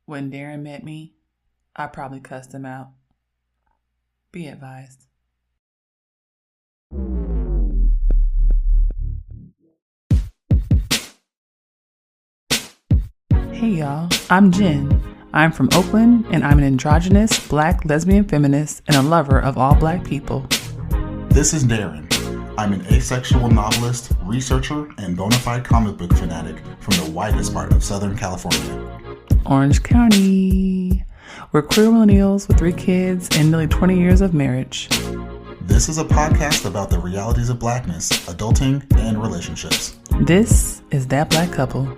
When Daren met me, I probably cussed him out. Be advised. Hey y'all, I'm Jenn. I'm from Oakland and I'm an androgynous, black, lesbian feminist and a lover of all black people. This is Daren. I'm an asexual novelist, researcher, and bona fide comic book fanatic from the widest part of Southern California. Orange County. We're queer millennials with 3 kids and nearly 20 years of marriage. This is a podcast about the realities of blackness, adulting, and relationships. This is That Black Couple.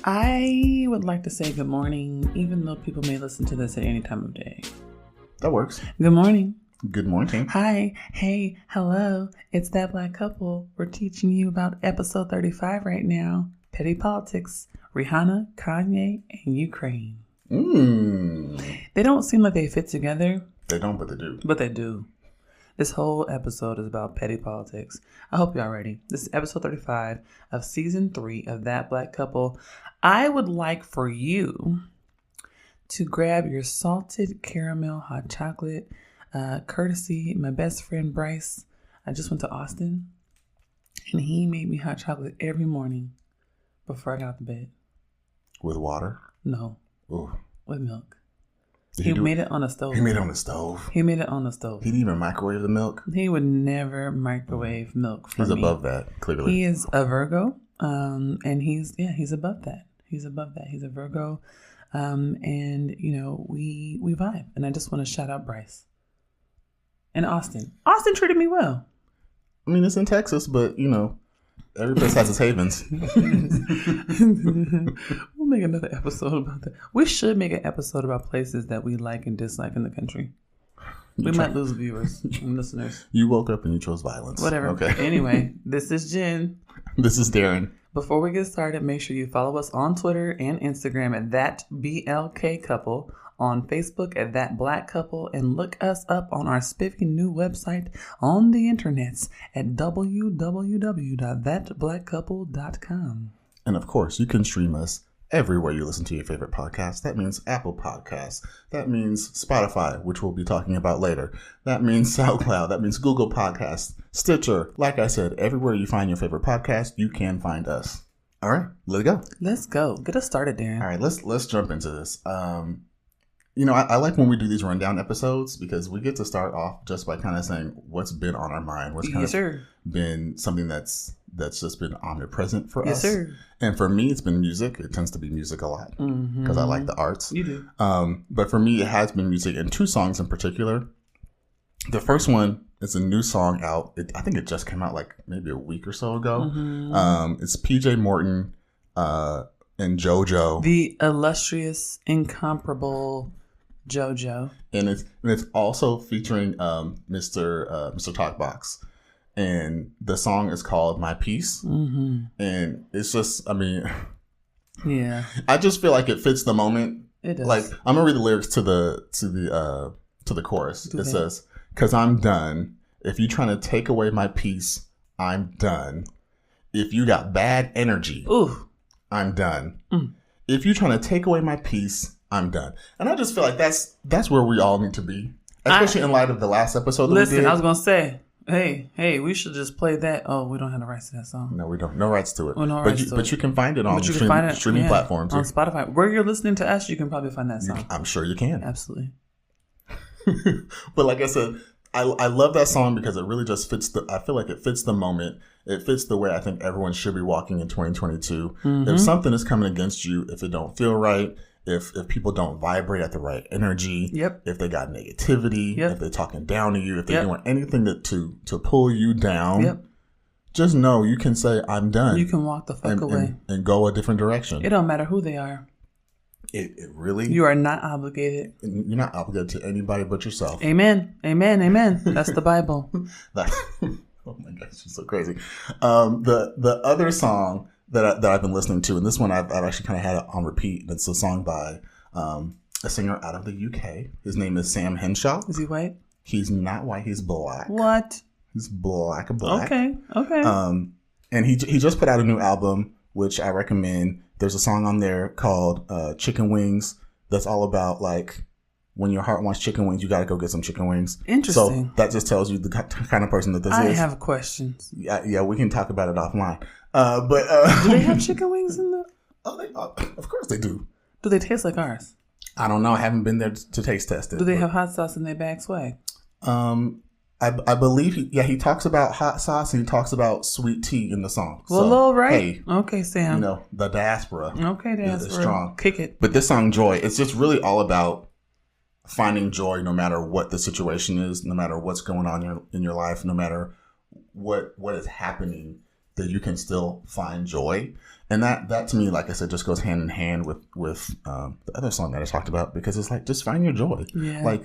I would like to say good morning, even though people may listen to this at any time of day. That works. Good morning. Good morning. Hi. Hey. Hello. It's That Black Couple. We're teaching you about episode 35 right now. Petty politics. Rihanna, Kanye, and Ukraine. They don't seem like they fit together. They don't, but they do. But they do. This whole episode is about petty politics. I hope y'all ready. This is episode 35 of season 3 of That Black Couple. I would like for you to grab your salted caramel hot chocolate, courtesy my best friend Bryce. I just went to Austin and he made me hot chocolate every morning before I got out of bed. With water? No. Ooh. With milk. He made it on a stove. He made it on the stove? He made it on the stove. He didn't even microwave the milk? He would never microwave milk for me. He's above that, clearly. He is a Virgo, and he's above that. He's above that. He's a Virgo, and, you know, we vibe. And I just want to shout out Bryce. And Austin. Austin treated me well. I mean, it's in Texas, but, you know, every place has its havens. We'll make another episode about that. We should make an episode about places that we like and dislike in the country. We might lose viewers and listeners. You woke up and you chose violence. Whatever. Okay. Anyway, this is Jenn. This is Daren. Before we get started, make sure you follow us on Twitter and Instagram at That BLK Couple, on Facebook at That Black Couple, and look us up on our spiffy new website on the internets at www.thatblackcouple.com. And of course, you can stream us everywhere you listen to your favorite podcast. That means Apple Podcasts. That means Spotify, which we'll be talking about later. That means SoundCloud. That means Google Podcasts, Stitcher. Like I said, everywhere you find your favorite podcast, you can find us. All right, let's go. Let's go. Get us started, Daren. All right, let's jump into this. You know, I like when we do these rundown episodes because we get to start off just by kind of saying what's been on our mind, what's kind of been something that's just been omnipresent for us. Sir. And for me, it's been music. It tends to be music a lot because I like the arts. You do. But for me, it has been music, and 2 songs in particular. The first one is a new song out. I think it just came out like maybe a week or so ago. It's PJ Morton and JoJo. The illustrious, incomparable JoJo. And it's also featuring Mr. Talkbox. And the song is called My Peace. And it's just, I mean, yeah, I just feel like it fits the moment. It does. Like, I'm gonna read the lyrics to the chorus. It says, "'Cause I'm done. If you trying to take away my peace, I'm done. If you got bad energy, ooh, I'm done. If you trying to take away my peace, I'm done." And I just feel like that's where we all need to be, especially in light of the last episode that we did. I was gonna say, hey, we should just play that. Oh, we don't have the rights to that song. No, we don't. No rights to it. Well, but you can find it on streaming platforms. On Spotify. Where you're listening to us, you can probably find that song. I'm sure you can. Absolutely. But like I said, I love that song because it really just fits I feel like it fits the moment. It fits the way I think everyone should be walking in 2022. If something is coming against you, if it don't feel right, if people don't vibrate at the right energy, if they got negativity, if they're talking down to you, if they're doing anything to pull you down, just know you can say, I'm done. You can walk the fuck away. And go a different direction. It don't matter who they are. It really... You are not obligated. You're not obligated to anybody but yourself. Amen. Amen. Amen. That's the Bible. Oh my gosh, she's so crazy. The other song that I've been listening to, and this one I've actually kind of had it on repeat. It's a song by a singer out of the UK. His name is Sam Henshaw. Is he white? He's not white. He's black. What? He's black. Okay. And he just put out a new album, which I recommend. There's a song on there called Chicken Wings that's all about like when your heart wants chicken wings, you got to go get some chicken wings. Interesting. So that just tells you the kind of person that this is. I have questions. Yeah, we can talk about it offline. Do they have chicken wings in the? Of course they do. Do they taste like ours? I don't know. I haven't been there to taste test it. Do they have hot sauce in their bag swag? I believe he talks about hot sauce and he talks about sweet tea in the song. Well, so, all right. Hey, okay, Sam. You know, the diaspora. Okay, diaspora. Is strong. Kick it. But this song, Joy, it's just really all about finding joy no matter what the situation is, no matter what's going on in your life, no matter what is happening, that you can still find joy. And that to me, like I said, just goes hand in hand with the other song that I talked about, because it's like, just find your joy. Yeah.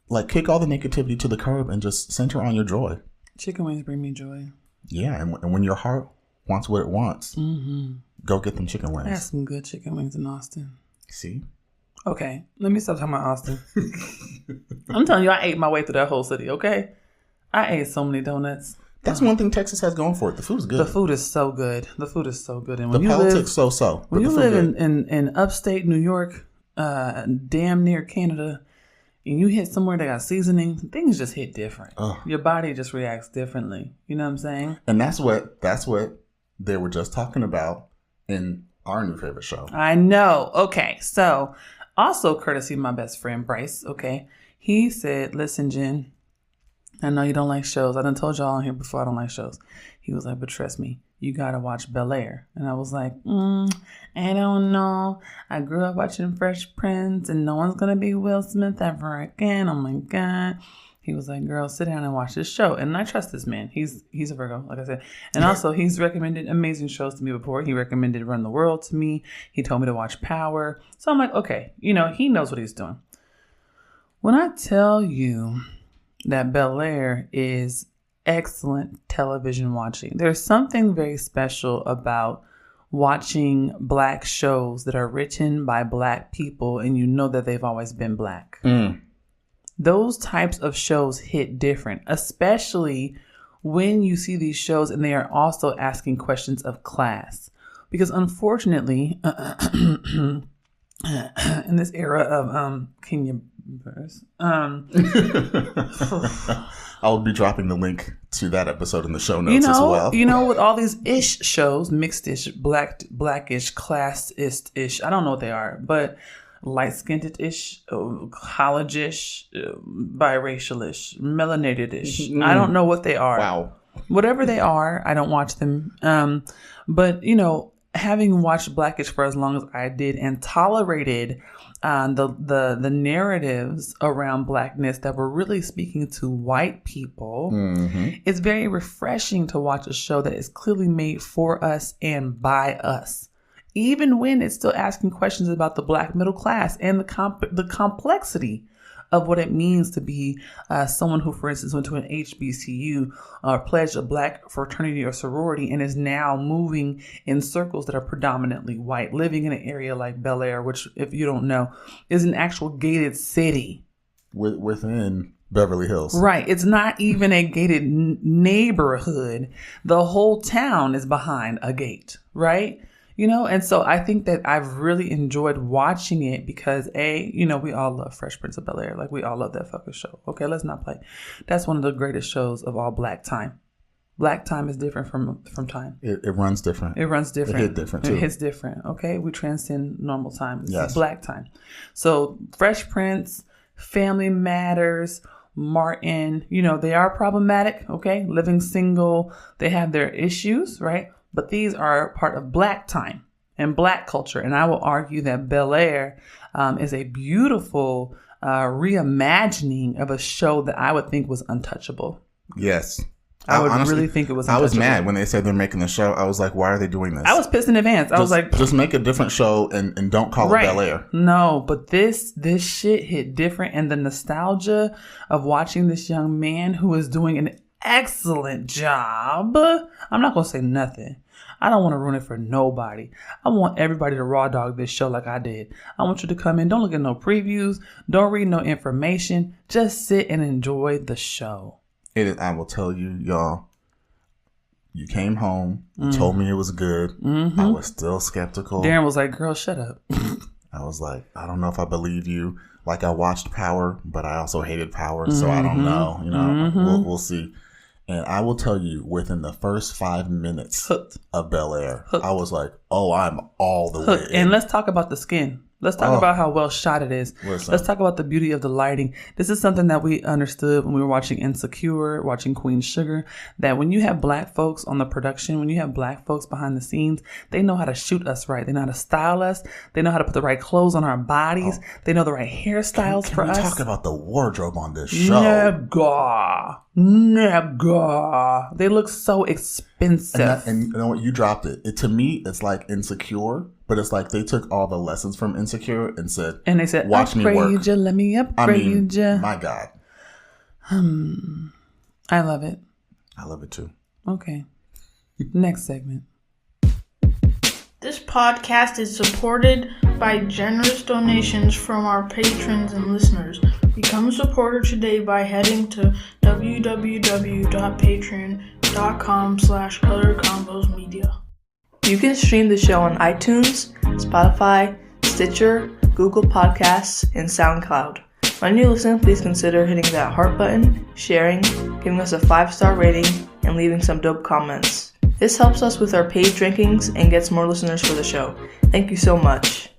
Like kick all the negativity to the curb and just center on your joy. Chicken wings bring me joy. Yeah, and when your heart wants what it wants, go get them chicken wings. I had some good chicken wings in Austin. See? Okay, let me stop talking about Austin. I'm telling you, I ate my way through that whole city, okay? I ate so many donuts. That's one thing Texas has going for it. The food's good. The food is so good. And when the politics so. When you live in upstate New York, damn near Canada, and you hit somewhere that got seasoning, things just hit different. Your body just reacts differently. You know what I'm saying? And that's what they were just talking about in our new favorite show. I know. Okay, so also courtesy of my best friend Bryce. Okay, he said, "Listen, Jen, I know you don't like shows. I done told y'all on here before I don't like shows." He was like, "But trust me, you gotta watch Bel-Air." And I was like, I don't know. I grew up watching Fresh Prince, and no one's gonna be Will Smith ever again. Oh my God. He was like, "Girl, sit down and watch this show." And I trust this man. He's a Virgo, like I said. And also, he's recommended amazing shows to me before. He recommended Run the World to me. He told me to watch Power. So I'm like, okay, he knows what he's doing. When I tell you that Bel-Air is excellent television watching, there's something very special about watching Black shows that are written by Black people and you know that they've always been Black. Those types of shows hit different, especially when you see these shows and they are also asking questions of class. Because unfortunately, in this era of Kenya verse, I'll be dropping the link to that episode in the show notes as well. With all these ish shows, mixed-ish, blackish, class-ish, I don't know what they are, but light-skinned-ish, college-ish, biracial-ish, melanated-ish. I don't know what they are. Wow. Whatever they are, I don't watch them. But, having watched Blackish for as long as I did and tolerated the narratives around Blackness that were really speaking to white people, it's very refreshing to watch a show that is clearly made for us and by us. Even when it's still asking questions about the Black middle class and the complexity of what it means to be someone who, for instance, went to an HBCU or pledged a Black fraternity or sorority and is now moving in circles that are predominantly white, living in an area like Bel-Air, which, if you don't know, is an actual gated city. Within Beverly Hills. Right. It's not even a gated neighborhood. The whole town is behind a gate, right? And so I think that I've really enjoyed watching it because we all love Fresh Prince of Bel-Air. Like, we all love that fucking show. Okay, let's not play. That's one of the greatest shows of all Black time. Black time is different from time. It runs different. It runs different. It hits different too. It hits different. Okay, we transcend normal time. This is Yes. Black time. So Fresh Prince, Family Matters, Martin, they are problematic. Okay, living single, they have their issues, right? But these are part of Black time and Black culture. And I will argue that Bel-Air is a beautiful reimagining of a show that I would think was untouchable. Yes. I would honestly really think it was untouchable. I was mad when they said they're making the show. I was like, why are they doing this? I was pissed in advance. I was like, just make a different show and don't call it Bel-Air. No, but this shit hit different. And the nostalgia of watching this young man who is doing an excellent job. I'm not going to say nothing. I don't want to ruin it for nobody. I want everybody to raw dog this show like I did. I want you to come in. Don't look at no previews. Don't read no information. Just sit and enjoy the show. I will tell you, y'all, you came home, you told me it was good. I was still skeptical. Daren was like, girl, shut up. I was like, I don't know if I believe you. Like, I watched Power, but I also hated Power, so I don't know. You know, we'll see. And I will tell you, within the first 5 minutes of Bel-Air, I was like, oh, I'm all the way in. And let's talk about the skin. Let's talk about how well shot it is. Listen. Let's talk about the beauty of the lighting. This is something that we understood when we were watching Insecure, watching Queen Sugar, that when you have black folks on the production, when you have black folks behind the scenes, they know how to shoot us right. They know how to style us. They know how to put the right clothes on our bodies. They know the right hairstyles for us. Can we talk about the wardrobe on this show? Nigga. They look so expensive. And you know what? You dropped it. To me, it's like Insecure, but it's like they took all the lessons from Insecure and said, watch me work. Let me upgrade you. My God. I love it. I love it too. Okay. Next segment. This podcast is supported by generous donations from our patrons and listeners. Become a supporter today by heading to www.patreon.com/colorcombosmedia. You can stream the show on iTunes, Spotify, Stitcher, Google Podcasts, and SoundCloud. When you listen, please consider hitting that heart button, sharing, giving us a 5-star rating, and leaving some dope comments. This helps us with our page rankings and gets more listeners for the show. Thank you so much.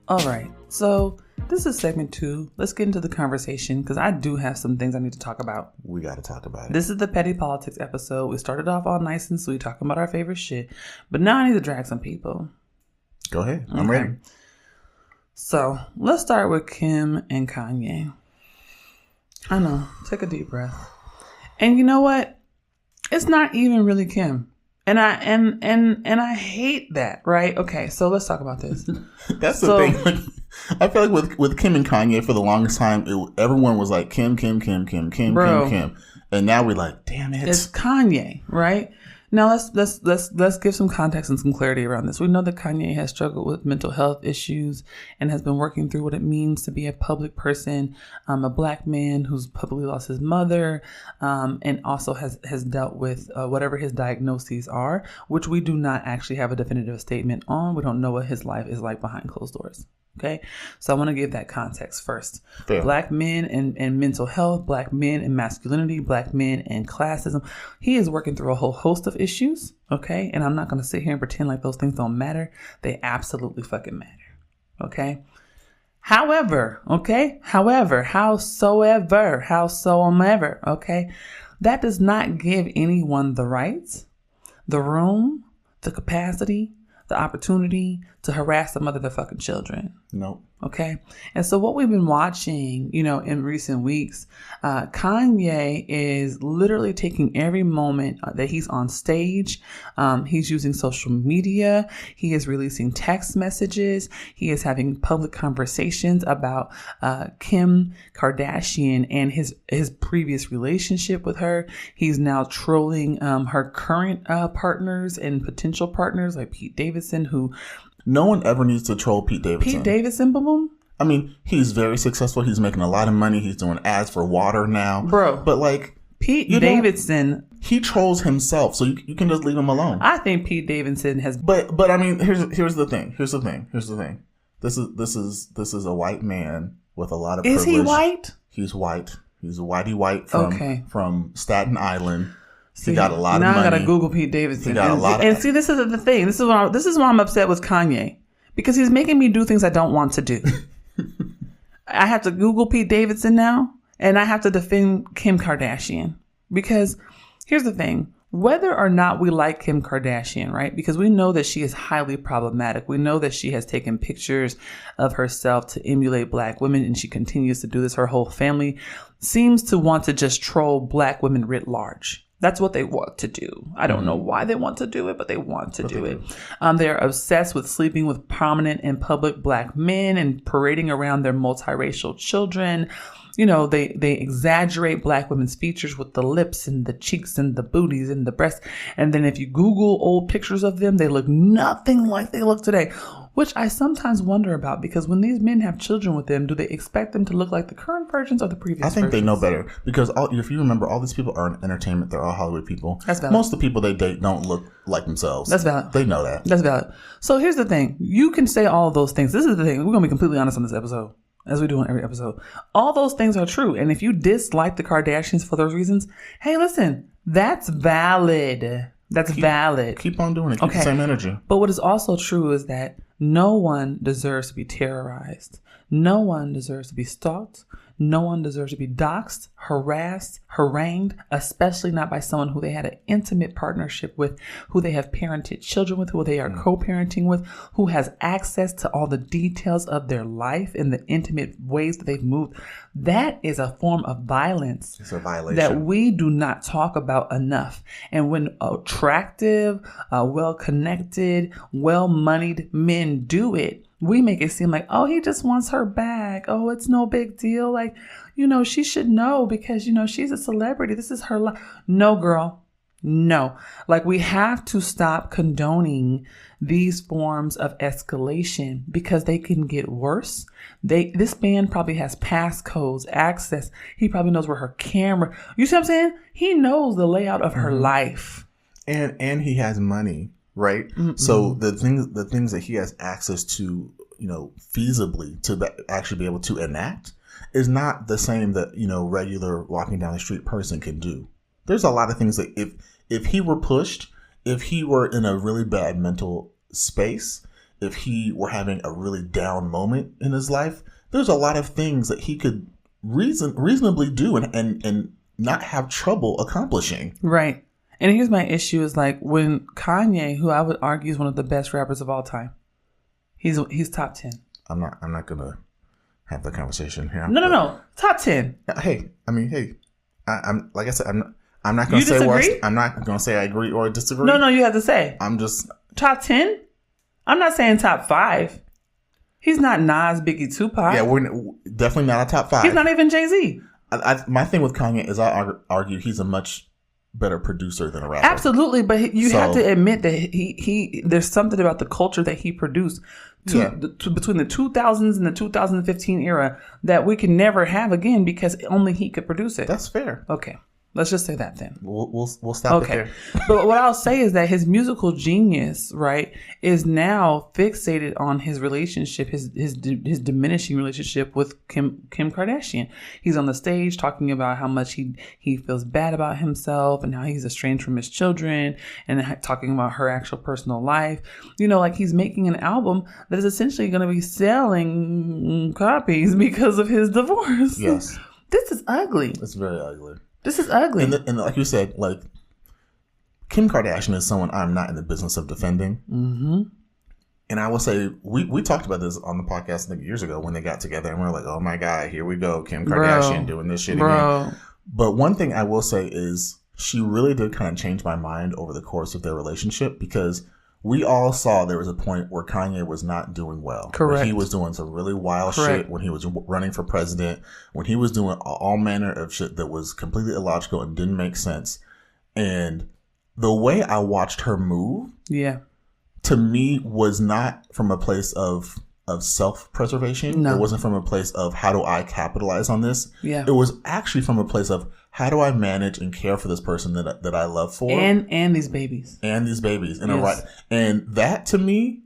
All right, so this is segment 2. Let's get into the conversation because I do have some things I need to talk about. We got to talk about it. This is the Petty Politics episode. We started off all nice and sweet talking about our favorite shit, but now I need to drag some people. Go ahead. I'm ready. So let's start with Kim and Kanye. I know. Take a deep breath. And you know what? It's not even really Kim. And I hate that, right? Okay, so let's talk about this. That's the thing. Like, I feel like with Kim and Kanye for the longest time, everyone was like Kim. And now we're like, damn it. It's Kanye, right? Now let's give some context and some clarity around this. We know that Kanye has struggled with mental health issues and has been working through what it means to be a public person, a black man who's publicly lost his mother, and also has dealt with whatever his diagnoses are, which we do not actually have a definitive statement on. We don't know what his life is like behind closed doors. Okay, so I want to give that context first. Fair. Black men and mental health, black men and masculinity, black men and classism. He is working through a whole host of issues. Okay, and I'm not going to sit here and pretend like those things don't matter. They absolutely fucking matter. Okay. However, howsoever, okay, that does not give anyone the rights, the room, the capacity, the opportunity to harass some other fucking children. Nope. Okay. And so what we've been watching, in recent weeks, Kanye is literally taking every moment that he's on stage. He's using social media. He is releasing text messages. He is having public conversations about Kim Kardashian and his previous relationship with her. He's now trolling her current partners and potential partners like Pete Davidson, who... No one ever needs to troll Pete Davidson. Pete Davidson, boom. I mean, he's very successful. He's making a lot of money. He's doing ads for water now. Bro. But like... Pete Davidson... He trolls himself, so you can just leave him alone. I think Pete Davidson has... But I mean, here's the thing. This is a white man with a lot of privilege. Is he white? He's white. He's a whitey white from Staten Island. See, he got a lot of money. Now I gotta Google Pete Davidson. He got a lot of... see, this is the thing. This is why I'm upset with Kanye, because he's making me do things I don't want to do. I have to Google Pete Davidson now, and I have to defend Kim Kardashian, because here's the thing. Whether or not we like Kim Kardashian, right? Because we know that she is highly problematic. We know that she has taken pictures of herself to emulate black women, and she continues to do this. Her whole family seems to want to just troll black women writ large. That's what they want to do. I don't know why they want to do it, but they want to do it. They're obsessed with sleeping with prominent and public black men and parading around their multiracial children. They exaggerate black women's features with the lips and the cheeks and the booties and the breasts. And then if you Google old pictures of them, they look nothing like they look today. Which I sometimes wonder about, because when these men have children with them, do they expect them to look like the current versions or the previous I think versions? they know better, because if you remember, all these people are in entertainment. They're all Hollywood people. That's valid. Most of the people they date don't look like themselves. That's valid. They know that. That's valid. So here's the thing. You can say all of those things. This is the thing. We're going to be completely honest on this episode, as we do on every episode. All those things are true. And if you dislike the Kardashians for those reasons, hey, listen, that's valid. That's valid. Keep on doing it. Keep the same energy. But what is also true is that no one deserves to be terrorized. No one deserves to be stalked. No one deserves to be doxxed, harassed, harangued, especially not by someone who they had an intimate partnership with, who they have parented children with, who they are co-parenting with, who has access to all the details of their life and the intimate ways that they've moved. That is a form of violence. It's a violation that we do not talk about enough. And when attractive, well-connected, well-moneyed men do it, we make it seem like, oh, he just wants her back. Oh, it's no big deal. Like, she should know because, she's a celebrity. This is her life. No, girl. No. Like, we have to stop condoning these forms of escalation because they can get worse. This man probably has passcodes, access. He probably knows where her camera. You see what I'm saying? He knows the layout of her life. And he has money. Right. Mm-mm. So the things that he has access to, feasibly to actually be able to enact is not the same that, regular walking down the street person can do. There's a lot of things that if he were pushed, if he were in a really bad mental space, if he were having a really down moment in his life, there's a lot of things that he could reasonably do and not have trouble accomplishing. Right. And here's my issue is like when Kanye, who I would argue is one of the best rappers of all time, he's top 10. I'm not gonna have the conversation here. No. Top 10. Hey, I'm like I said, I'm not gonna say what I'm not gonna say I agree or disagree. No, you have to say. I'm just top 10. I'm not saying top 5. He's not Nas, Biggie, Tupac. Yeah, we're definitely not a top 5. He's not even Jay-Z. My thing with Kanye is I argue he's a much better producer than a rapper. Absolutely, but you have to admit that he there's something about the culture that he produced between the 2000s and the 2015 era that we can never have again because only he could produce it. That's fair. Okay. Let's just say that then. We'll stop it there. But what I'll say is that his musical genius, right, is now fixated on his relationship, his diminishing relationship with Kim Kardashian. He's on the stage talking about how much he feels bad about himself and how he's estranged from his children and talking about her actual personal life. Like he's making an album that is essentially going to be selling copies because of his divorce. Yes. This is ugly. It's very ugly. This is ugly. And like you said, like Kim Kardashian is someone I'm not in the business of defending. Mm-hmm. And I will say, we talked about this on the podcast I think years ago when they got together and we were like, oh my God, here we go. Kim Kardashian doing this shit again. But one thing I will say is she really did kind of change my mind over the course of their relationship because we all saw there was a point where Kanye was not doing well. Correct. He was doing some really wild shit when he was running for president, when he was doing all manner of shit that was completely illogical and didn't make sense. And the way I watched her move, to me, was not from a place of self-preservation. No. It wasn't from a place of how do I capitalize on this. Yeah. It was actually from a place of how do I manage and care for this person that I love for and these babies and that to me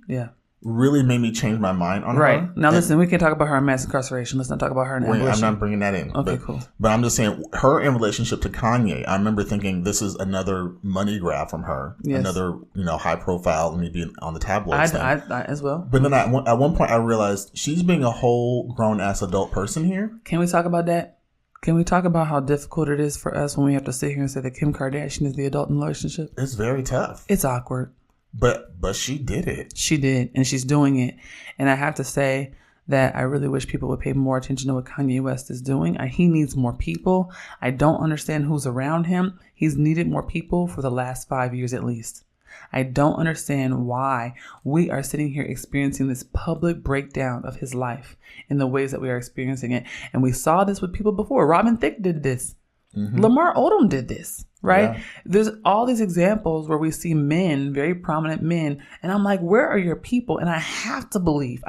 really made me change my mind on her. Now listen, we can talk about her in mass incarceration. Let's not talk about her in abolition. I'm not bringing that in. Okay, cool. But I'm just saying her in relationship to Kanye, I remember thinking this is another money grab from her. Yes. Another high profile, me being on the tabloids. I as well. But then at one point I realized she's being a whole grown ass adult person here. Can we talk about that? Can we talk about how difficult it is for us when we have to sit here and say that Kim Kardashian is the adult in the relationship? It's very tough. It's awkward. But she did it. She did, and she's doing it. And I have to say that I really wish people would pay more attention to what Kanye West is doing. He needs more people. I don't understand who's around him. He's needed more people for the last 5 years at least. I don't understand why we are sitting here experiencing this public breakdown of his life in the ways that we are experiencing it. And we saw this with people before. Robin Thicke did this. Mm-hmm. Lamar Odom did this. right? Yeah. There's all these examples where we see men, very prominent men, and I'm like, where are your people? And I have to believe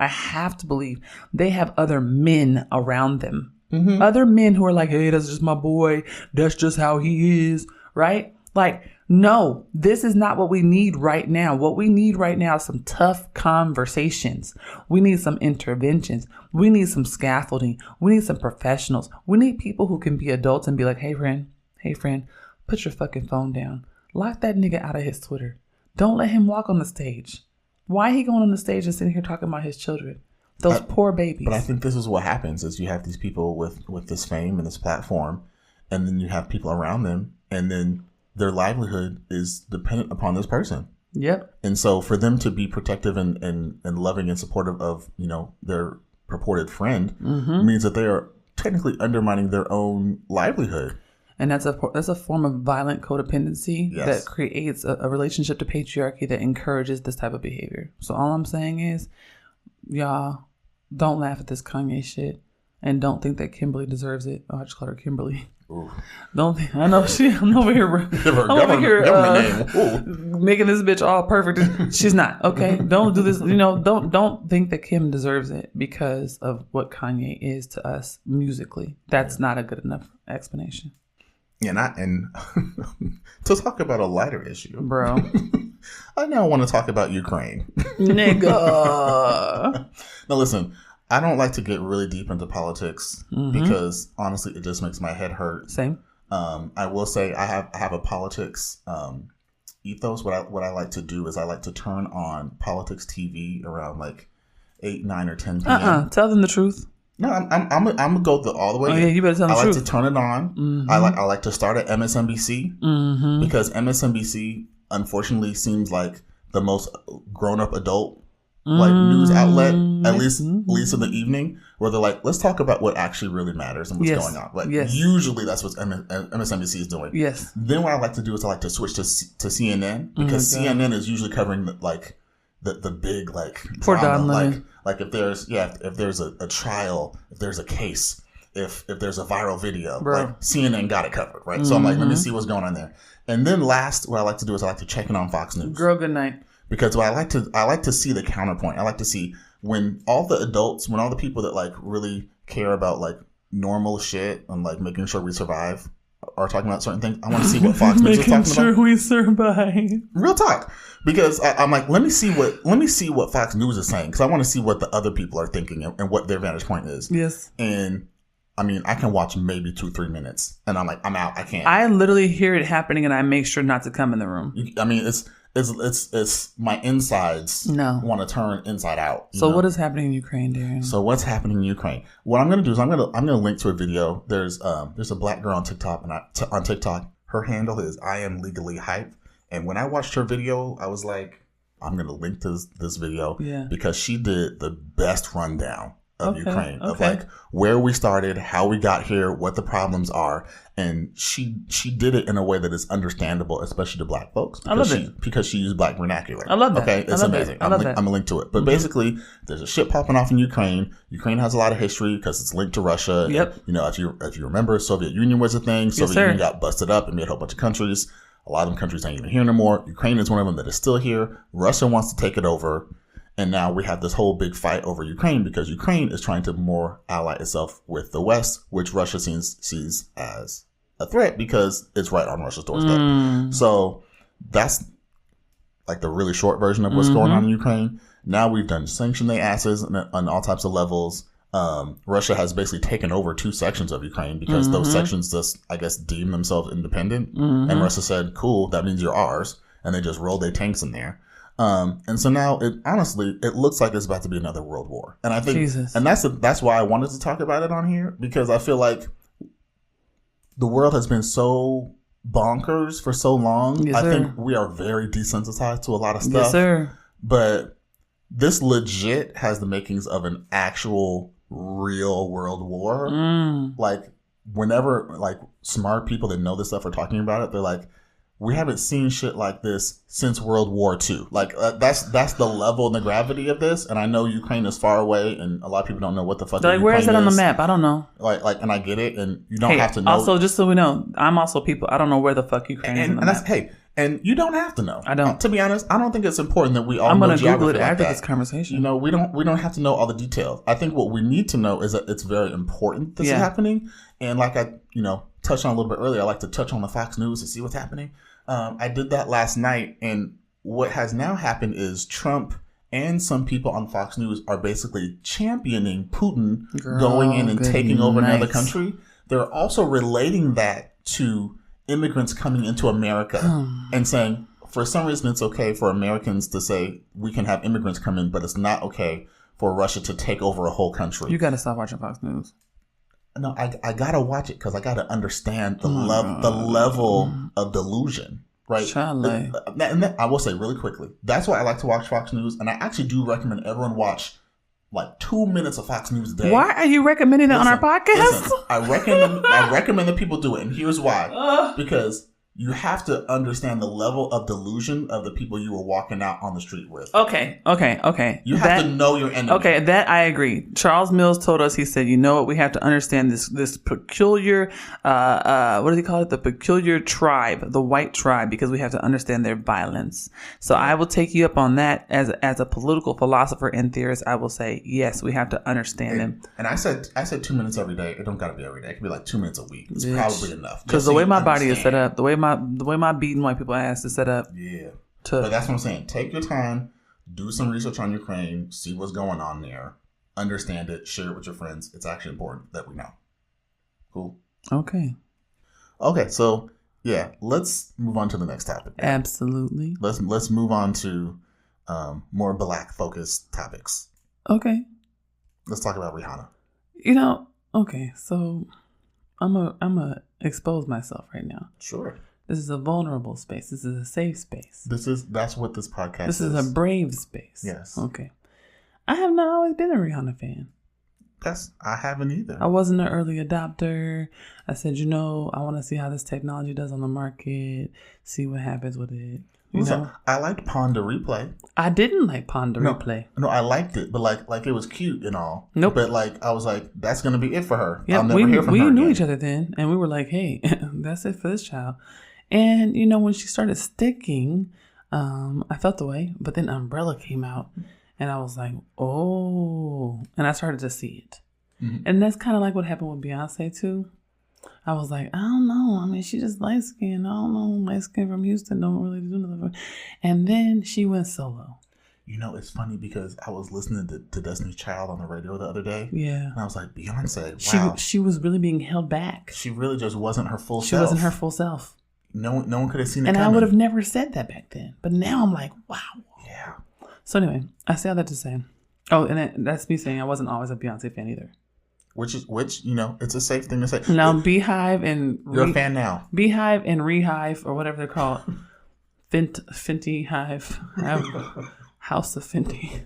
they have other men around them. Mm-hmm. Other men who are like, hey, that's just my boy. That's just how he is, right? Like, no, this is not what we need right now. What we need right now is some tough conversations. We need some interventions. We need some scaffolding. We need some professionals. We need people who can be adults and be like, hey, friend, put your fucking phone down. Lock that nigga out of his Twitter. Don't let him walk on the stage. Why he going on the stage and sitting here talking about his children? Those poor babies. But I think this is what happens is you have these people with this fame and this platform, and then you have people around them, and then their livelihood is dependent upon this person. Yep. And so for them to be protective and loving and supportive of, their purported friend means that they are technically undermining their own livelihood. And that's a form of violent codependency that creates a relationship to patriarchy that encourages this type of behavior. So all I'm saying is, y'all, don't laugh at this Kanye shit, and don't think that Kimberly deserves it. Oh, I just called her Kimberly. Ooh. Don't think, I know I'm over here making this bitch all perfect. She's not. Okay, don't do this. Don't think that Kim deserves it because of what Kanye is to us musically. That's not a good enough explanation. And to talk about a lighter issue, bro. I now want to talk about Ukraine. Nigga. Now listen, I don't like to get really deep into politics because honestly, it just makes my head hurt. Same. I will say I have a politics ethos. What I like to do is I like to turn on politics TV around like 8, 9, or 10 p.m. Tell them the truth. No, I'm gonna go all the way. Oh, yeah, you better tell the truth. I like to turn it on. I like to start at MSNBC because MSNBC unfortunately seems like the most grown-up adult news outlet, at least in the evening, where they're like, let's talk about what actually really matters and what's going on. Usually that's what MSNBC is doing. Yes. Then what I like to do is I like to switch to CNN because CNN is usually covering the big poor drama, like if there's a trial, if there's a case, if there's a viral video, CNN got it covered, right? So I'm like, let me see what's going on there. And then last, what I like to do is I like to check in on Fox News. Girl, good night. Because I like to see the counterpoint. I like to see when all the people that really care about normal shit and making sure we survive are talking about certain things. I want to see what Fox News is talking about. Making sure we survive. Real talk. Because I'm like, let me see what Fox News is saying. Because I want to see what the other people are thinking and what their vantage point is. Yes. And I mean, I can watch maybe 2-3 minutes, and I'm like, I'm out. I can't. I literally hear it happening, and I make sure not to come in the room. I mean, it's my insides want to turn inside out. So what is happening in Ukraine, Daren? So what's happening in Ukraine? What I'm going to do is I'm going to link to a video. There's a black girl on TikTok, and on TikTok, her handle is I am legally hype. And when I watched her video, I was like, I'm going to link to this video because she did the best rundown of Ukraine, of where we started, how we got here, what the problems are. And she did it in a way that is understandable, especially to black folks. Because she used black vernacular. I love that. Okay, it's amazing. I'm going to link to it. But basically, there's a shit popping off in Ukraine. Ukraine has a lot of history because it's linked to Russia. Yep. And, if you remember, Soviet Union was a thing. Soviet Union got busted up and made a whole bunch of countries. A lot of them countries ain't even here no more. Ukraine is one of them that is still here. Russia wants to take it over. And now we have this whole big fight over Ukraine because Ukraine is trying to more ally itself with the West, which Russia sees as a threat because it's right on Russia's doorstep. So that's the really short version of what's going on in Ukraine. Now we've done sanction their asses on all types of levels. Russia has basically taken over 2 sections of Ukraine because those sections just, I guess, deem themselves independent. And Russia said, cool, that means you're ours. And they just rolled their tanks in there. And so now it looks like it's about to be another world war. And I think, and that's why I wanted to talk about it on here, because I feel like the world has been so bonkers for so long. Yes, I think we are very desensitized to a lot of stuff. Yes, sir. But this legit has the makings of an actual real world war. Whenever smart people that know this stuff are talking about it, they're like, we haven't seen shit like this since World War II. Like that's the level and the gravity of this. And I know Ukraine is far away, and a lot of people don't know what the fuck. Like, where is it on the map? I don't know. And I get it, and you don't have to know. Also, just so we know, I'm also people. I don't know where the fuck Ukraine is on the map. And you don't have to know. I don't. To be honest, I don't think it's important that we all. I'm know gonna Google it like after that. this conversation. You know, we don't have to know all the details. I think what we need to know is that it's very important this is happening. And like I, touched on a little bit earlier, I like to touch on the Fox News to see what's happening. I did that last night, and what has now happened is Trump and some people on Fox News are basically championing Putin going in and taking over another country. They're also relating that to immigrants coming into America and saying, for some reason, it's okay for Americans to say we can have immigrants come in, but it's not okay for Russia to take over a whole country. You got to stop watching Fox News. No, I got to watch it because I got to understand the level of delusion, right? And I will say really quickly, that's why I like to watch Fox News. And I actually do recommend everyone watch like 2 minutes of Fox News a day. Why are you recommending it on our podcast? I recommend that people do it. And here's why. Because you have to understand the level of delusion of the people you were walking out on the street with. Okay. You have to know your enemy. Okay, that I agree. Charles Mills told us, he said, you know what, we have to understand this peculiar, what does he call it? The peculiar tribe, the white tribe, because we have to understand their violence. So I will take you up on that as a political philosopher and theorist. I will say, yes, we have to understand them. And I said 2 minutes every day. It don't got to be every day. It can be like 2 minutes a week. It's probably enough. Because the way my body is set up, the way my beating white people ass is set up. Yeah. But that's what I'm saying. Take your time, do some research on Ukraine, see what's going on there, understand it, share it with your friends. It's actually important that we know. Cool. Okay. So yeah, let's move on to the next topic. Absolutely. Let's move on to more Black focused topics. Okay. Let's talk about Rihanna. Okay, so I'm a expose myself right now. Sure. This is a vulnerable space. This is a safe space. That's what this podcast is. This is a brave space. Yes. Okay. I have not always been a Rihanna fan. I haven't either. I wasn't an early adopter. I said, I want to see how this technology does on the market, see what happens with it. I liked Pond to Replay. I didn't like Pond to Replay. No, I liked it, but like it was cute and all. Nope. But I was like, that's gonna be it for her. Yeah, I'll never hear from her we knew again. each other then, and we were like, hey, that's it for this child. And when she started sticking, I felt the way. But then Umbrella came out, and I was like, oh, and I started to see it. Mm-hmm. And that's kind of like what happened with Beyonce too. I was like, I don't know. I mean, she just light skinned. I don't know. Light skin from Houston don't really do nothing. And then she went solo. It's funny because I was listening to Destiny's Child on the radio the other day. Yeah. And I was like, Beyonce, wow. She was really being held back. She really just wasn't her full self. She wasn't her full self. No one could have seen it and coming. I would have never said that back then. But now I'm like, wow. Yeah. So anyway, I say all that to say. Oh, and that's me saying I wasn't always a Beyonce fan either. Which it's a safe thing to say. Now, Beehive and... You're a fan now. Beehive and Rehive, or whatever they're called. Fenty Hive. House of Fenty.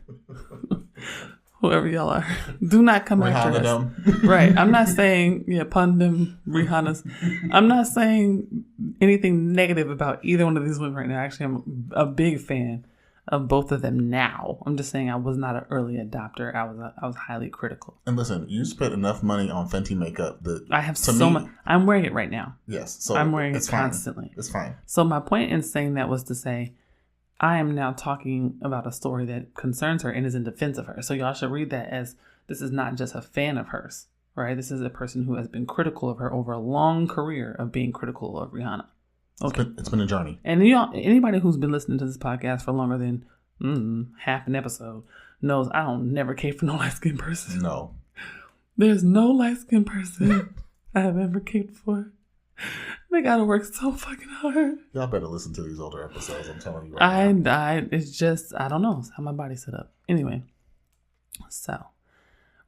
Whoever y'all are. Do not come after us. Right. I'm not saying, Pundam, Rihanna's. I'm not saying anything negative about either one of these women right now. Actually, I'm a big fan of both of them now. I'm just saying I was not an early adopter. I was highly critical. And listen, you spent enough money on Fenty makeup that I have so much. I'm wearing it right now. Yes, so I'm wearing it constantly. It's fine. So my point in saying that was to say, I am now talking about a story that concerns her and is in defense of her. So y'all should read that as this is not just a fan of hers, right? This is a person who has been critical of her over a long career of being critical of Rihanna. Okay. It's been a journey. And anybody who's been listening to this podcast for longer than half an episode knows I don't never cape for no light-skinned person. No. There's no light-skinned person I have ever caped for. They gotta work so fucking hard. Y'all better listen to these older episodes, I'm telling you It's just, I don't know. It's how my body's set up. Anyway. So,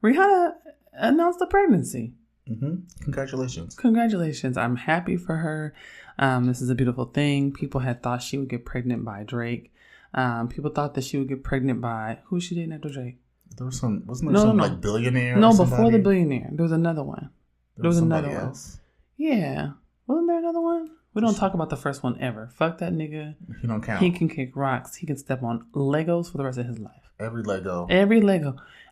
Rihanna announced a pregnancy. Mm-hmm. Congratulations. I'm happy for her. This is a beautiful thing. People had thought she would get pregnant by Drake. People thought that she would get pregnant by... Who's she dating after Drake? Wasn't there some like billionaire? No, before the billionaire. There was another one. There was another one. Else? Yeah. Wasn't there another one? We don't talk about the first one ever. Fuck that nigga. He don't count. He can kick rocks. He can step on Legos for the rest of his life. Every Lego.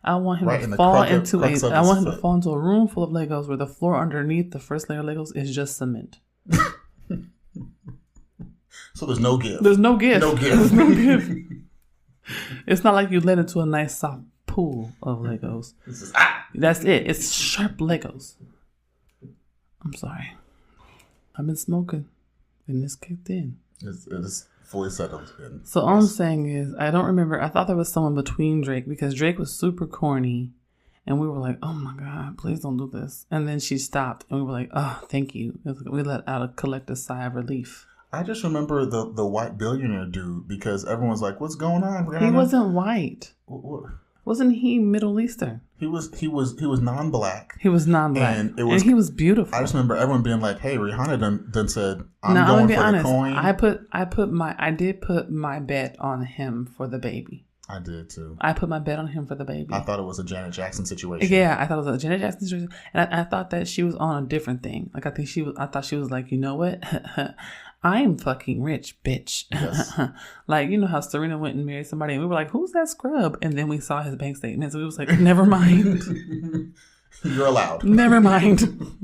I want him to fall into a room full of Legos where the floor underneath the first layer of Legos is just cement. So there's no gift. There's no gift. No gift. There's no gift. It's not like you led into a nice soft pool of Legos. That's it. It's sharp Legos. I'm sorry. I've been smoking and this kicked in. It's fully settled in. So all I'm saying is, I don't remember. I thought there was someone between Drake because Drake was super corny. And we were like, oh my God, please don't do this. And then she stopped and we were like, oh, thank you. We let out a collective sigh of relief. I just remember the white billionaire dude because everyone's like, what's going on, Rihanna? He wasn't white. What? Wasn't he Middle Eastern? He was non-black. He was non-black. And he was beautiful. I just remember everyone being like, hey, Rihanna done said, I'm going for the coin. I did put my bet on him for the baby. I did too. I put my bet on him for the baby. I thought it was a Janet Jackson situation. Yeah, I thought it was a Janet Jackson situation. And I thought that she was on a different thing. Like I thought she was like, you know what? I'm fucking rich, bitch. Yes. Like, you know how Serena went and married somebody and we were like, who's that scrub? And then we saw his bank statement. So we was like, never mind. You're allowed. Never mind.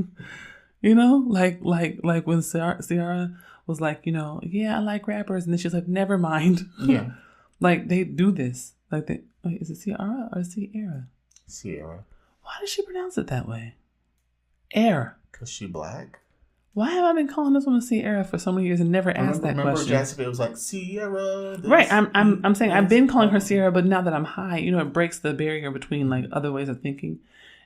You know, like when Ciara was like, you know, yeah, I like rappers. And then she's like, never mind. Yeah. Like they do this. Like is it Ciara or Ciara? Ciara. Why does she pronounce it that way? Air. Because she black? Why have I been calling this woman Ciara for so many years and never asked that question? Remember Jacksonville was like, Ciara. Right. I'm saying I've been calling her Ciara, but now that I'm high, you know, it breaks the barrier between like other ways of thinking.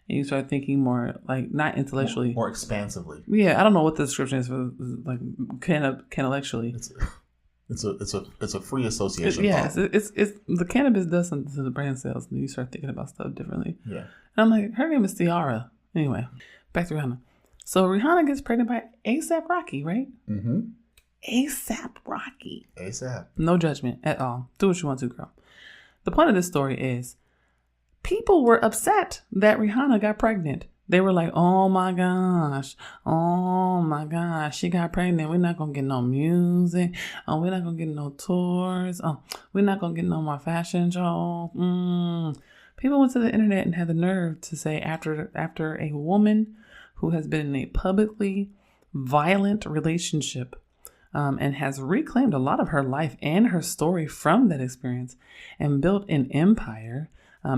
And you start thinking more like not intellectually. More expansively. Yeah. I don't know what the description is for like intellectually. It's a free association. It's the cannabis does something to the brain cells and you start thinking about stuff differently. Yeah. And I'm like, her name is Ciara. Anyway, back to Rihanna. So Rihanna gets pregnant by A$AP Rocky, right? Mm-hmm. A$AP Rocky. A$AP. No judgment at all. Do what you want to, girl. The point of this story is people were upset that Rihanna got pregnant. They were like, oh my gosh, she got pregnant. We're not going to get no music. Oh, we're not going to get no tours. Oh, we're not going to get no more fashion shows. People went to the internet and had the nerve to say after a woman who has been in a publicly violent relationship and has reclaimed a lot of her life and her story from that experience and built an empire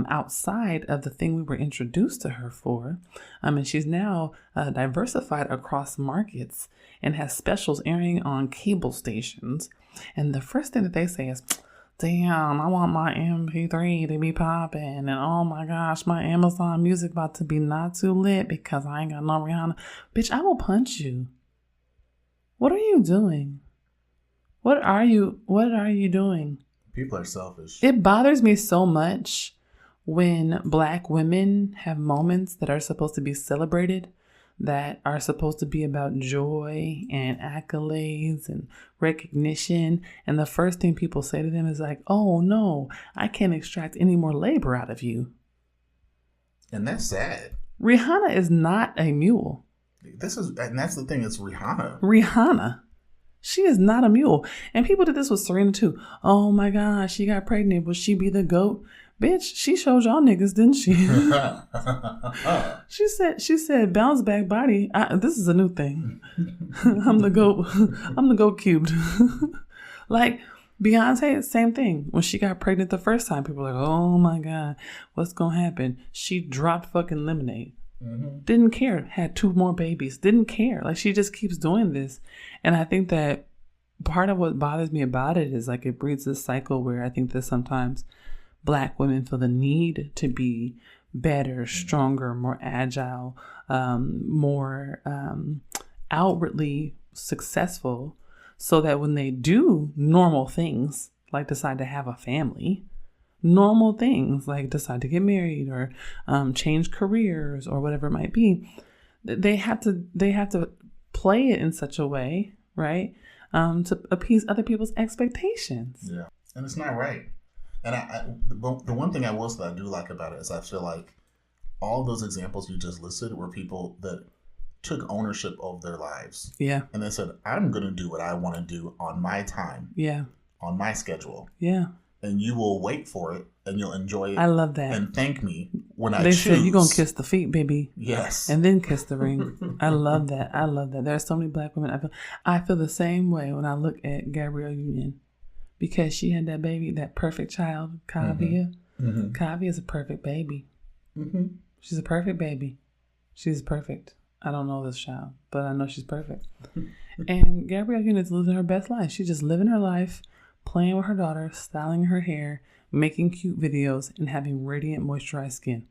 outside of the thing we were introduced to her for. And she's now diversified across markets and has specials airing on cable stations. And the first thing that they say is, damn, I want my MP3 to be popping. And oh my gosh, my Amazon Music about to be not too lit because I ain't got no Rihanna. Bitch, I will punch you. What are you doing? What are you doing? People are selfish. It bothers me so much when Black women have moments that are supposed to be celebrated, that are supposed to be about joy and accolades and recognition. And the first thing people say to them is like, oh no, I can't extract any more labor out of you. And that's sad. Rihanna is not a mule. And that's the thing, it's Rihanna. Rihanna. She is not a mule. And people did this with Serena too. Oh my gosh, she got pregnant. Will she be the GOAT? Bitch, she showed y'all niggas, didn't she? She said, bounce back body. This is a new thing. I'm the GOAT. I'm the GOAT cubed. Like Beyonce, same thing. When she got pregnant the first time, people were like, oh my God, what's going to happen? She dropped fucking Lemonade. Mm-hmm. Didn't care. Had 2 more babies. Didn't care. Like she just keeps doing this. And I think that part of what bothers me about it is like it breeds this cycle where I think that sometimes Black women feel the need to be better, stronger, more agile, more outwardly successful, so that when they do normal things, like decide to have a family, normal things like decide to get married or change careers or whatever it might be, they have to play it in such a way, right, to appease other people's expectations. Yeah, and it's not right. And the one thing I will say that I do like about it is I feel like all those examples you just listed were people that took ownership of their lives. Yeah. And they said, I'm going to do what I want to do on my time. Yeah. On my schedule. Yeah. And you will wait for it and you'll enjoy it. I love that. And thank me when I choose. They said, you're going to kiss the feet, baby. Yes. And then kiss the ring. I love that. I love that. There are so many Black women. I feel the same way when I look at Gabrielle Union. Because she had that baby, that perfect child, Kavia. Mm-hmm. Kavia is a perfect baby. Mm-hmm. She's a perfect baby. She's perfect. I don't know this child, but I know she's perfect. And Gabrielle Union is living her best life. She's just living her life, playing with her daughter, styling her hair, making cute videos, and having radiant, moisturized skin.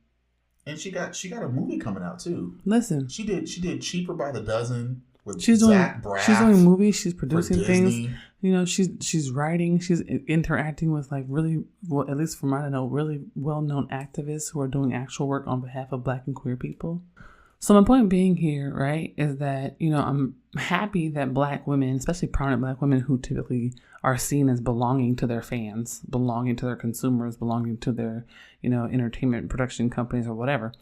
And she got a movie coming out too. Listen, she did Cheaper by the Dozen with Zach Braff. She's doing movies. She's producing things. You know, she's writing. She's interacting with like really, well, at least from what I know, really well-known activists who are doing actual work on behalf of Black and queer people. So my point being here, right, is that, you know, I'm happy that Black women, especially prominent Black women who typically are seen as belonging to their fans, belonging to their consumers, belonging to their, you know, entertainment production companies or whatever,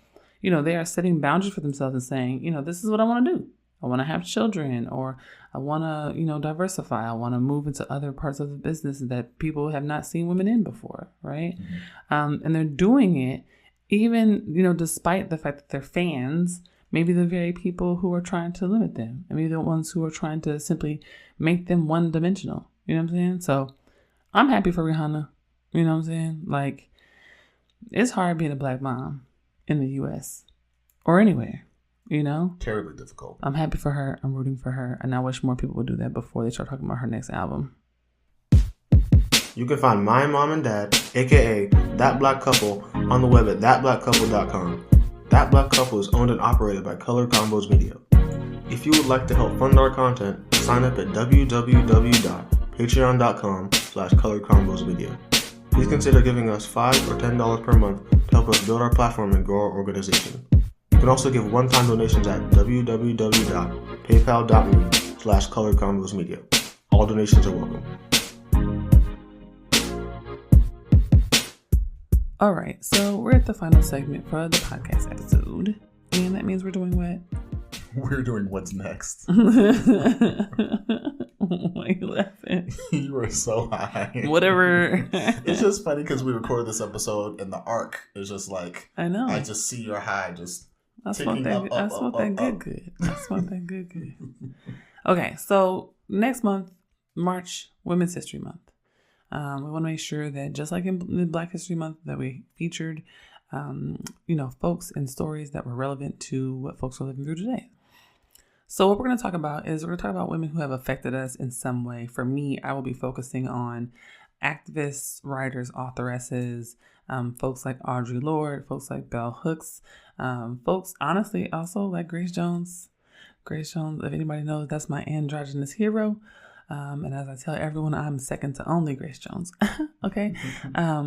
you know, they are setting boundaries for themselves and saying, you know, this is what I want to do. I want to have children, or I want to, you know, diversify. I want to move into other parts of the business that people have not seen women in before, right? Mm-hmm. And they're doing it even, you know, despite the fact that they're fans, maybe the very people who are trying to limit them, and maybe the ones who are trying to simply make them one-dimensional. You know what I'm saying? So I'm happy for Rihanna. You know what I'm saying? Like, it's hard being a Black mom in the U.S. or anywhere. You know? Terribly difficult. I'm happy for her. I'm rooting for her. And I wish more people would do that before they start talking about her next album. You can find my mom and dad, aka That Black Couple, on the web at thatblackcouple.com. That Black Couple is owned and operated by Color Combos Media. If you would like to help fund our content, sign up at www.patreon.com/colorcombosmedia. Please consider giving us $5 or $10 per month to help us build our platform and grow our organization. You can also give one-time donations at www.paypal.me/colorcombosmedia. All donations are welcome. All right, so we're at the final segment for the podcast episode. And that means we're doing what? We're doing what's next. Why are you laughing? You were so high. Whatever. It's just funny because we recorded this episode and the arc is just like, I know. I just see your high just I smoked that good. I smoked that good. Okay, so next month, March, Women's History Month. We want to make sure that just like in Black History Month that we featured, you know, folks and stories that were relevant to what folks are living through today. So what we're going to talk about is we're going to talk about women who have affected us in some way. For me, I will be focusing on activists, writers, authoresses, folks like Audrey Lorde, folks like Bell Hooks, folks, honestly, also like Grace Jones. Grace Jones, if anybody knows, that's my androgynous hero. And as I tell everyone, I'm second to only Grace Jones. Okay.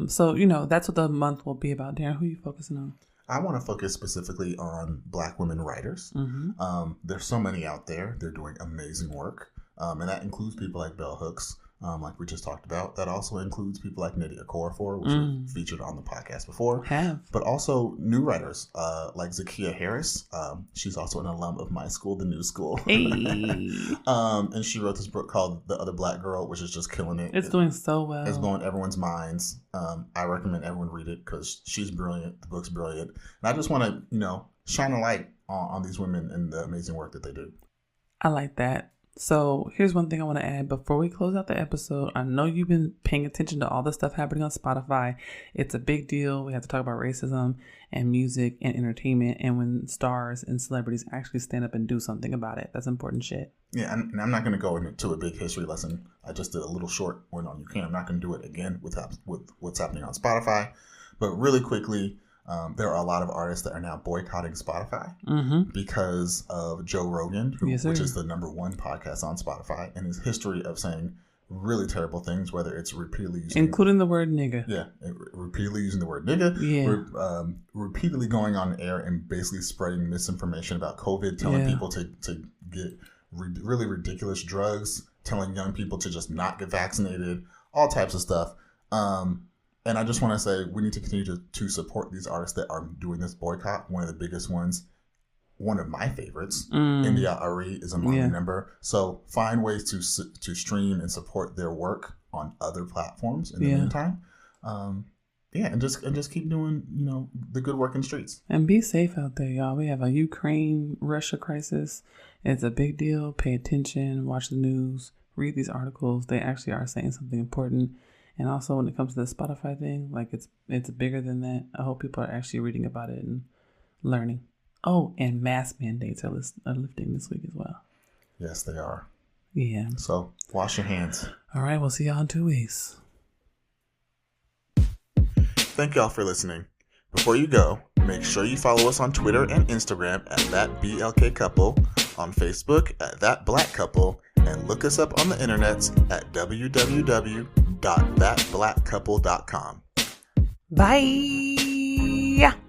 So, you know, that's what the month will be about. Darren, who are you focusing on? I want to focus specifically on Black women writers. Mm-hmm. There's so many out there. They're doing amazing work. And that includes people like Bell Hooks, like we just talked about. That also includes people like Nydia Okorafor, which we featured on the podcast before. But also new writers like Zakiya Harris. She's also an alum of my school, the New School. Hey. And she wrote this book called The Other Black Girl, which is just killing it. It's doing so well. It's blowing everyone's minds. I recommend everyone read it because she's brilliant. The book's brilliant. And I just want to, you know, shine a light on these women and the amazing work that they do. I like that. So here's one thing I want to add before we close out the episode. I know you've been paying attention to all the stuff happening on Spotify. It's a big deal. We have to talk about racism and music and entertainment, and when stars and celebrities actually stand up and do something about it. That's important shit. Yeah, and I'm not going to go into a big history lesson. I just did a little short one on Ukraine. I'm not going to do it again with what's happening on Spotify. But really quickly, there are a lot of artists that are now boycotting Spotify because of Joe Rogan, which is the #1 podcast on Spotify, and his history of saying really terrible things, whether it's repeatedly using... Including the word nigga. Yeah, repeatedly using the word nigga. Yeah. Repeatedly going on air and basically spreading misinformation about COVID, telling people to get really ridiculous drugs, telling young people to just not get vaccinated, all types of stuff. And I just want to say we need to continue to support these artists that are doing this boycott. One of the biggest ones one of my favorites. India Ari is a Marley member. So find ways to stream and support their work on other platforms in the meantime. And just keep doing, the good work in the streets. And be safe out there, y'all. We have a Ukraine-Russia crisis. It's a big deal. Pay attention. Watch the news. Read these articles. They actually are saying something important. And also, when it comes to the Spotify thing, like it's bigger than that. I hope people are actually reading about it and learning. Oh, and mask mandates are lifting this week as well. Yes, they are. Yeah. So wash your hands. All right. We'll see y'all in 2 weeks. Thank y'all for listening. Before you go, make sure you follow us on Twitter and Instagram at ThatBLKCouple, on Facebook at ThatBlackCouple, and look us up on the internets at www.thatblackcouple.com. Bye.